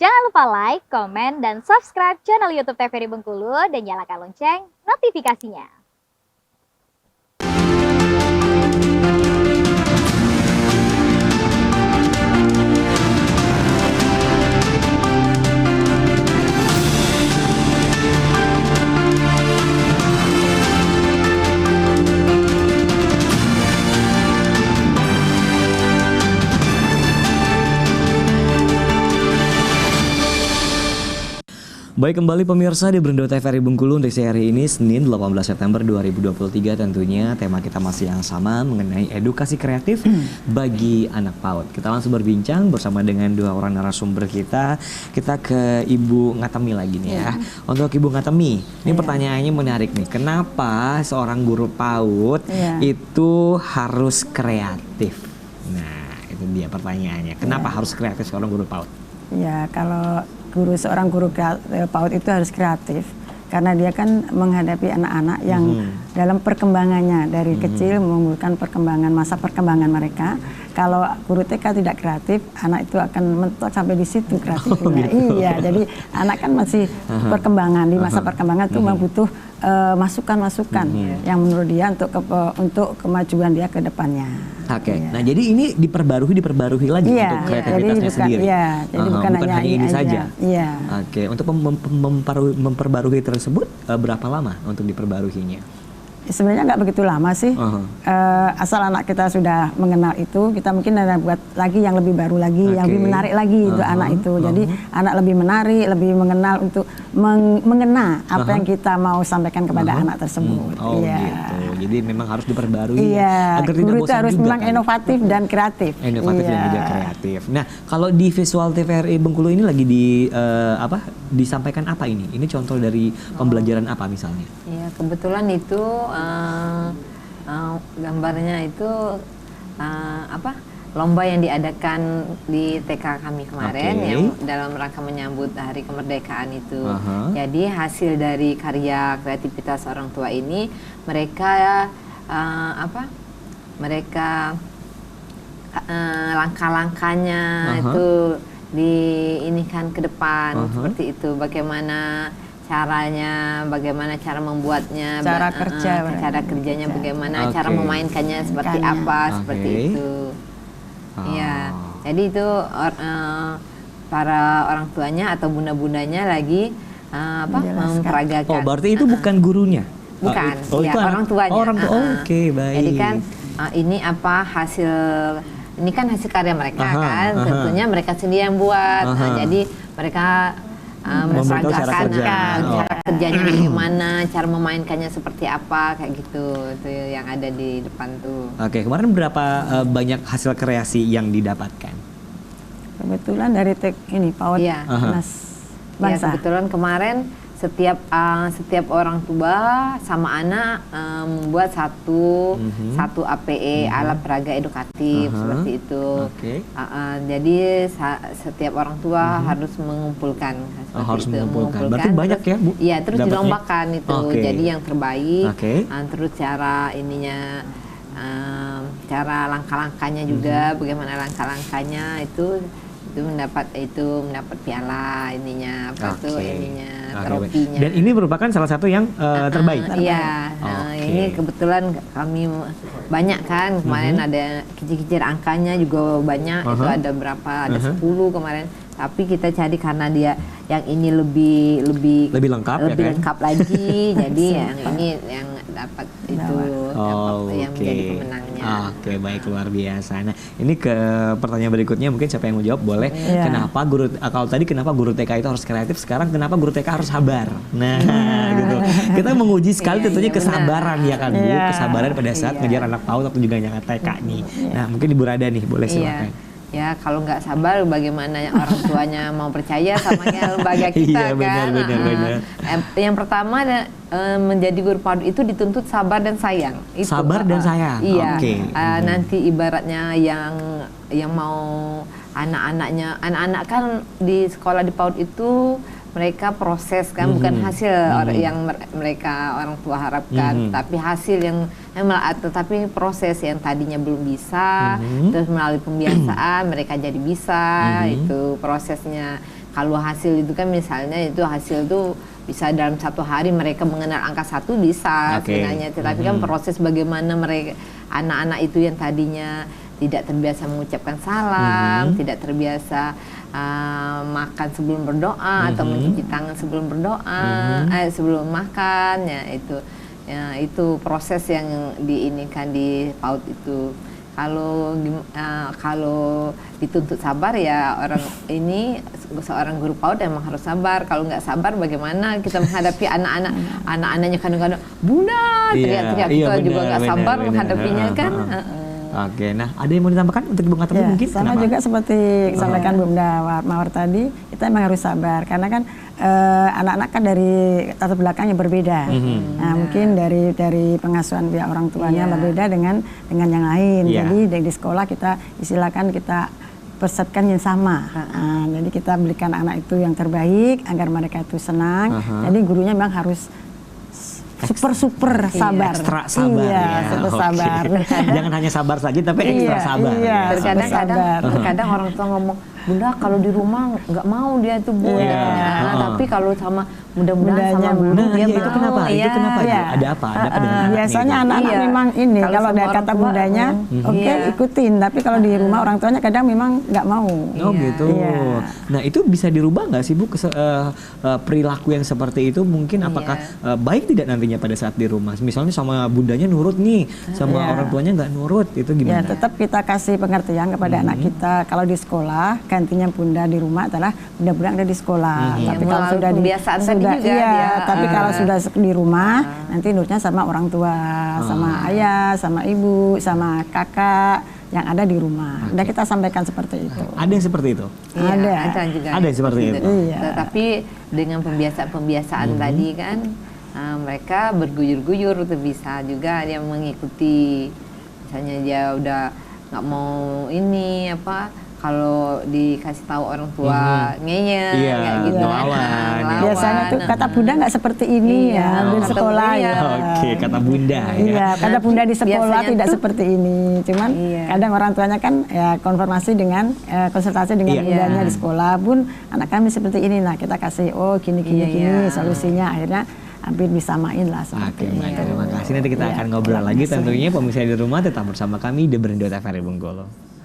Jangan lupa like, komen, dan subscribe channel YouTube TVRI Bengkulu dan nyalakan lonceng notifikasinya. Baik, kembali pemirsa di Berendo TVRI Bengkulu untuk hari ini Senin 18 September 2023. Tentunya tema kita masih yang sama mengenai edukasi kreatif bagi anak PAUD. Kita langsung berbincang bersama dengan dua orang narasumber kita. Kita ke Ibu Ngatemi lagi nih ya. Untuk Ibu Ngatemi, ini pertanyaannya menarik nih. Kenapa seorang guru PAUD itu harus kreatif? Nah, itu dia pertanyaannya. Kenapa harus kreatif seorang guru PAUD? Ya, kalau seorang guru PAUD itu harus kreatif karena dia kan menghadapi anak-anak yang dalam perkembangannya dari kecil mengumpulkan perkembangan masa perkembangan mereka. Kalau guru TK tidak kreatif, anak itu akan mentok sampai di situ kreatifnya. Gitu. Iya, jadi anak kan masih perkembangan di masa perkembangan itu membutuh masukan-masukan yang menurut dia untuk kemajuan dia ke depannya. Oke. Nah, jadi ini diperbarui lagi untuk kreativitasnya sendiri. Iya, jadi bukan hanya ini saja. Iya. Oke, untuk memperbarui tersebut berapa lama untuk diperbaruinya? Sebenarnya nggak begitu lama sih, asal anak kita sudah mengenal itu, kita mungkin ada buat lagi yang lebih baru lagi, yang lebih menarik lagi untuk anak itu. Jadi anak lebih menarik, lebih mengenal untuk mengena apa yang kita mau sampaikan kepada anak tersebut. Oh gitu, jadi memang harus diperbarui agar tidak bosan harus juga memang kan? inovatif dan kreatif. Inovatif dan juga kreatif. Nah, kalau di visual TVRI Bengkulu ini lagi disampaikan apa ini? Ini contoh dari pembelajaran apa misalnya? Ya, kebetulan itu gambarnya itu lomba yang diadakan di TK kami kemarin yang dalam rangka menyambut hari kemerdekaan itu. Jadi hasil dari karya kreativitas orang tua ini mereka langkah-langkahnya itu diinikan ke depan seperti itu, bagaimana caranya, bagaimana cara membuatnya, cara kerjanya bagaimana, cara memainkannya seperti apa, seperti itu. Iya, jadi itu para orang tuanya atau bunda-bundanya lagi memperagakan. Oh, berarti itu bukan gurunya? Bukan, ya orang tuanya. Oke, baik. Jadi kan ini apa hasil? Ini kan hasil karya mereka kan, tentunya mereka sendiri yang buat. Jadi mereka memperagakan cara kerjanya bagaimana, cara memainkannya seperti apa, kayak gitu. Itu yang ada di depan tuh. Oke, kemarin berapa banyak hasil kreasi yang didapatkan? Kebetulan dari PAUD Nas Bangsa. Ya, kebetulan kemarin setiap orang tua sama anak membuat satu APE alat peraga edukatif seperti itu. Jadi setiap orang tua harus mengumpulkan mengumpulkan. Berarti banyak ya, Bu? Iya, terus dilombakan itu. Jadi yang terbaik, terus cara cara langkah-langkahnya juga, bagaimana langkah-langkahnya itu mendapat piala trofinya. Dan ini merupakan salah satu yang terbaik. Iya, ini kebetulan kami banyak kan kemarin ada kicir-kicir angkanya juga banyak, itu ada berapa, ada 10 kemarin. Tapi kita cari karena dia yang ini lebih lengkap lagi, jadi yang ini yang dapat itu yang menjadi pemenangnya. Oke, baik, luar biasa. Nah, ini ke pertanyaan berikutnya, mungkin siapa yang mau jawab boleh. Kenapa kalau tadi kenapa guru TK itu harus kreatif, sekarang kenapa guru TK harus sabar? Nah, gitu. Kita menguji sekali tentunya kesabaran ya kan, Bu, kesabaran pada saat ngejar anak PAUD atau juga anak TK nih. Nah, mungkin Ibu Rada nih, boleh silakan. Ya, kalau nggak sabar bagaimana orang tuanya mau percaya sama lembaga kita kan. Benar. Yang pertama menjadi guru PAUD itu dituntut sabar dan sayang. Itu, sabar dan sayang. Iya. Nanti ibaratnya yang mau anak-anak kan di sekolah di PAUD itu mereka proses kan, bukan hasil yang mereka orang tua harapkan, tapi hasil tetapi proses yang tadinya belum bisa, terus melalui pembiasaan mereka jadi bisa, itu prosesnya. kalau hasil itu kan misalnya itu hasil itu bisa dalam 1 hari mereka mengenal angka 1 bisa sebenarnya, tetapi kan proses bagaimana mereka anak-anak itu yang tadinya tidak terbiasa mengucapkan salam, tidak terbiasa makan sebelum berdoa atau mencuci tangan sebelum berdoa, sebelum makan, ya itu proses yang diinikan di PAUD itu. Kalau dituntut sabar ya seorang guru PAUD emang harus sabar. Kalau nggak sabar bagaimana kita menghadapi anak-anaknya kadang-kadang Bunda teriak-teriak, kita juga nggak sabar menghadapinya kan. Oke, nah ada yang mau ditambahkan untuk Ibu Ngatapi mungkin? Sama Kenapa? juga seperti disampaikan Bunda Mawar tadi, kita memang harus sabar karena kan anak-anak kan dari latar belakang yang berbeda. Nah, mungkin dari pengasuhan pihak orang tuanya berbeda dengan yang lain. Jadi di sekolah kita istilahkan kita persepsikan yang sama. Jadi kita berikan anak itu yang terbaik agar mereka itu senang. Jadi gurunya memang harus super sabar, ekstra sabar, super sabar. Jangan hanya sabar saja, tapi ekstra sabar. Terkadang orang tua ngomong, Bunda kalau di rumah nggak mau dia itu Bu, tapi kalau sama mudah-mudahan sama guru dia itu mau. kenapa? Itu kenapa? Ada apa? Ada apa dengan anaknya? Biasanya anak-anak memang ini kalau ada kata bundanya, oke ikutin. Tapi kalau di rumah orang tuanya kadang memang nggak mau. Oh gitu. Nah itu bisa dirubah nggak sih Bu perilaku yang seperti itu? Mungkin apakah baik tidak nantinya pada saat di rumah? Misalnya sama bundanya nurut nih, sama orang tuanya nggak nurut, itu gimana? Ya tetap kita kasih pengertian kepada anak kita. Kalau di sekolah gantinya bunda di rumah adalah bunda-bunda ada di sekolah. Tapi kalau sudah tapi kalau sudah di rumah nanti nurutnya sama orang tua, sama ayah, sama ibu, sama kakak yang ada di rumah. Udah kita sampaikan seperti itu. Ada yang seperti itu? Ada juga. Ada yang seperti itu. Tetapi dengan pembiasaan tadi kan mereka berguyur-guyur tuh bisa juga dia mengikuti. Misalnya dia udah nggak mau ini kalau dikasih tahu orang tua ngeyel kayak gitu. Biasanya tuh kata bunda nggak seperti ini di sekolah Oke, kata bunda kata bunda di sekolah tidak seperti ini. Cuman kadang orang tuanya kan konsultasi dengan bundanya di sekolah, Bun anak kami seperti ini. Nah kita kasih gini solusinya, akhirnya hampir bisa main lah seperti ini. Terima kasih, nanti kita akan ngobrol lagi tentunya. Pemirsa di rumah tetap bersama kami di Berndo TVRI Bengkulu.